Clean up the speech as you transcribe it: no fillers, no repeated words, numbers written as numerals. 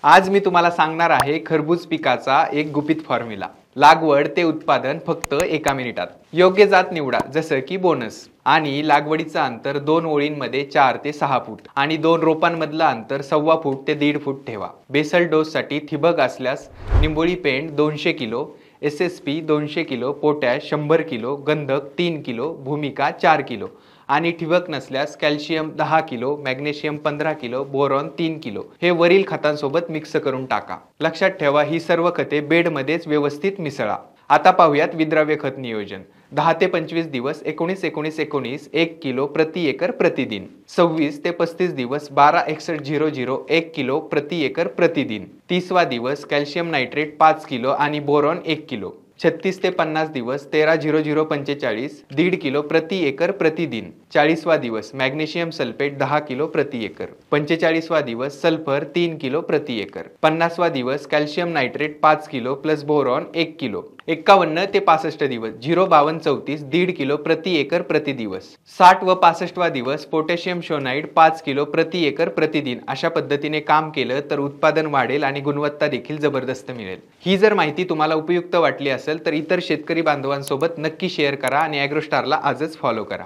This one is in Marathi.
आज मी तुम्हाला सांगणार आहे खरबूज पिकाचा एक गुपित फॉर्म्युला। लागवड ते उत्पादन फक्त 1 मिनिटात। योग्य जात निवडा जसं की बोनस आणि लागवडीचा अंतर 2 ओळींमध्ये 4 ते 6 फूट आणि 2 रोपांमधलं अंतर 1.25 फूट ते 1.5 फूट ठेवा। बेसल डोस साठी ठिबक असल्यास निंबोळी पेंट 200 kilo, SSP 200 kilo, potash 100 kilo, गंधक 3 किलो, भूमिका 4 किलो आणि ठिबक नसल्यास calcium 10 kilo, magnesium 15 kilo, boron 3 kilo हे वरील खतांसोबत मिक्स करून टाका। लक्षात ठेवा ही सर्व खते बेडमध्येच व्यवस्थित मिसळा। आता पाहूयात विद्राव्य खत नियोजन। 10 ते 25 दिवस 19-19-19 1 किलो प्रति एकर प्रतिदिन। 26 ते 35 दिवस 12-61-00 1 किलो प्रति एकर प्रतिदिन। 30वा दिवस कॅल्शियम नायट्रेट 5 किलो आणि बोरॉन 1 किलो। 36 ते 50 दिवस 13-00-45 1.5 किलो प्रति एकर प्रतिदिन। 40वा दिवस मॅग्नेशियम सल्फेट 10 किलो प्रति एकर। 45वा दिवस सल्फर 3 किलो प्रति एकर। 50वा दिवस calcium nitrate 5 kilo plus boron 1 kilo. 51 ते 65 दिवस 0-52-34 1.5 किलो प्रति एकर प्रति दिवस। 60 व 65वा दिवस पोटॅशियम शोनाइड 5 किलो प्रति एकर प्रतिदिन। अशा पद्धतीने काम केलं तर उत्पादन वाढेल आणि गुणवत्ता देखील जबरदस्त मिळेल। ही जर माहिती तुम्हाला उपयुक्त वाटली असेल तर इतर शेतकरी बांधवांसोबत नक्की शेअर करा आणि ॲग्रोस्टारला आजच फॉलो करा।